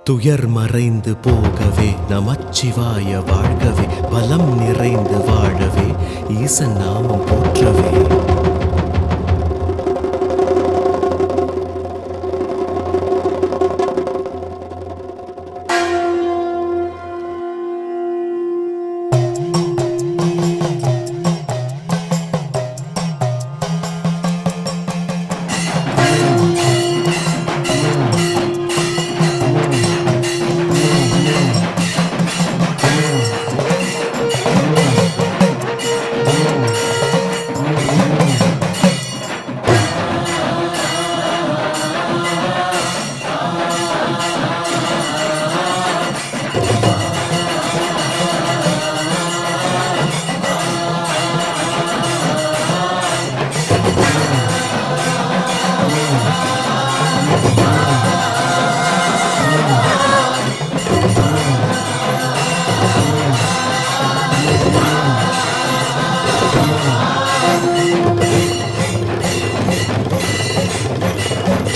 துயர் மறைந்து போகவே நமச்சிவாய வாழ்கவே, பலம் நிறைந்து வாழவே ஈசன் நாமம் போற்றவே.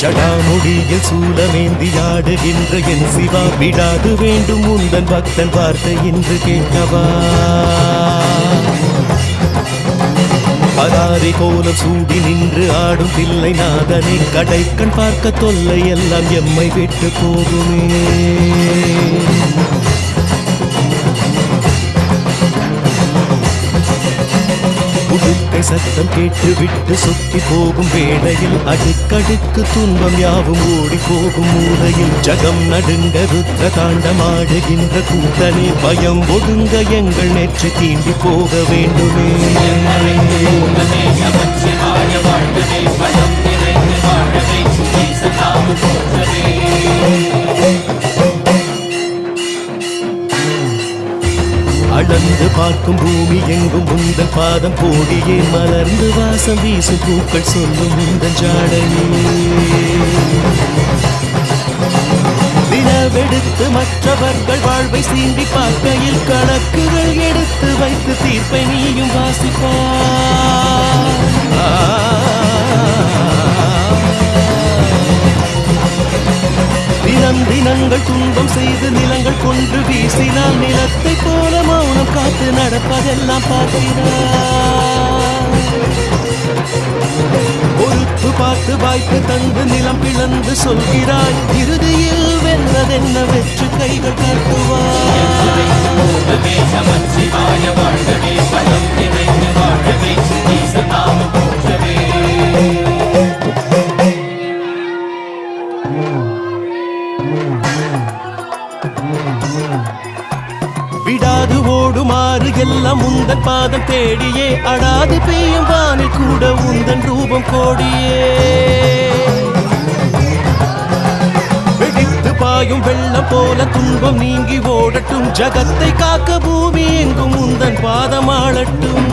ஜடாமுடியில் சூலமேந்தியாடுகின்ற என் சிவா, விடாது வேண்டும் உந்தன் பக்தன் வார்த்தை என்று கேட்கவா. பராரி கோலம் சூடி நின்று ஆடும் பிள்ளை நாதனை, கடைக்கண் பார்க்க தொல்லை எல்லாம் எம்மை விட்டு போகுமே. உடுக்கை சத்தம் கேட்டு விட்டு சொக்கி போகும் வேளையில், அடுக்கடுக்கு துன்பம் யாவும் ஓடி போகும் மூலையில், ஜகம் நடுங்க ருத்ர தாண்டமாடுகின்ற கூட்டனே, பயம் ஒடுங்க எங்கள் நெற்றி தீண்டி போக வேண்டுமே. அளந்து பார்க்கும் பூமி எங்கும் உந்தன் பாதம் போடியே, மலர்ந்து வாசம் வீசும் பூக்கள் சொல்லும் உந்தன் ஜாடையே. வினவெடுத்து மற்றவர்கள் வாழ்வை சீண்டி பார்க்கையில், கணக்குகள் எடுத்து வைத்து தீர்ப்பை நீயும் வாசிப்பார். தினங்கள் துன்பம் செய்து நிலங்கள் கொன்று வீசினால், நிலத்தை போல மௌனம் காத்து நடப்பதெல்லாம் பார்க்கிறார். பொறுப்பு பார்த்து வாய்ப்பு தந்து நிலம் பிளந்து சொல்கிறாய், இறுதியில் வென்றதென்ன வெற்று கைகள் காட்டுவார். விடாது ஓடுமாறு எல்லாம் உந்தன் பாதம் தேடியே, அடாது பெய்யும் வானில் கூட உந்தன் ரூபம் கோடியே. வெடித்து பாயும் வெள்ளம் போல துன்பம் நீங்கி ஓடட்டும், ஜகத்தை காக்க பூமி எங்கும் உந்தன் பாதம் ஆளட்டும்.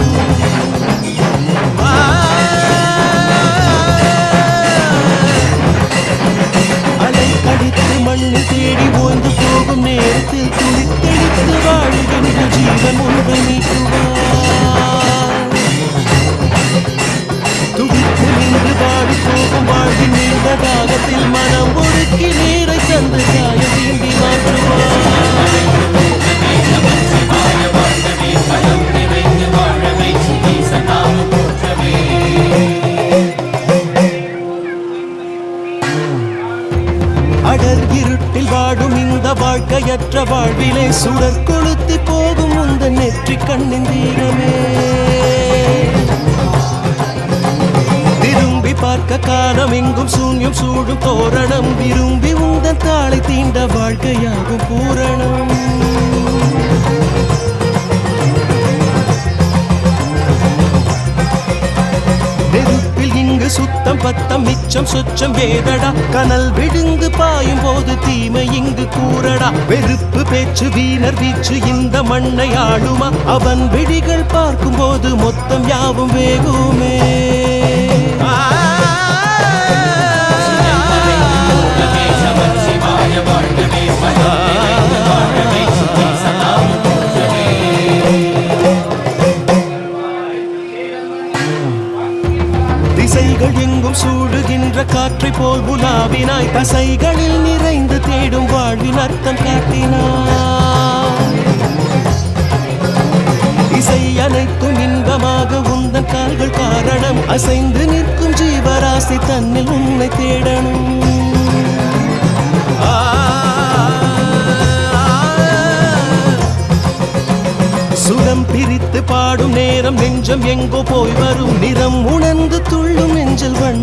அலை கடித்து மண்ணில் தேடி ஓய்ந்து போகும் நேரத்தில், துளித்தெடுத்து வாழ்கின்ற ஜீவன் ஒன்றை நீக்குவார். துடித்து நின்று வாடி போகும் வாழ்வின் நீண்ட தாகத்தில், மனம் ஒடுக்கி நீரை தந்து காய தீண்டி மாற்றுவார். அடர் இருட்டில் வாடும் இந்த வாழ்க்கையற்ற வாழ்விலே, சுடர் கொளுத்தி போகும் உந்தன் நெற்றி கண்ணின் தீரமே. திரும்பி பார்க்க காலம் எங்கும் சூன்யம் சூடும் தோரணம், விரும்பி உந்தன் தாளை தீண்ட வாழ்க்கையாகும் பூரணம். சுத்தம் பத்தம் மிச்சம் சொச்சம் வேதடா, கனல் விடுந்து பாயும் போது தீமை இங்கு கூறடா. வெறுப்பு பேச்சு வீணர் வீச்சு இந்த மண்ணை ஆளுமா, அவன் விழிகள் பார்க்கும் போது மொத்தம் யாவும் வேகுமே. திசைகள் எங்கும் சூழ சூடுகின்ற காற்றை போல் உலாவினாய் தசைகளில் நிறைந்து தேடும் வாழ்வின் அர்த்தம் காட்டினாய் இசை அனைத்தும் இன்பமாக உந்தன் கால்கள் காரணம் அசைந்து நிற்கும் ஜீவராசி தன்னில் உன்னை தேடணும் சுரம் பிரித்து பாடும் நேரம் நெஞ்சம் எங்கோ போய் வரும் நிறம் உணர்ந்து துள்ளும் நெஞ்சல் வண்ணம்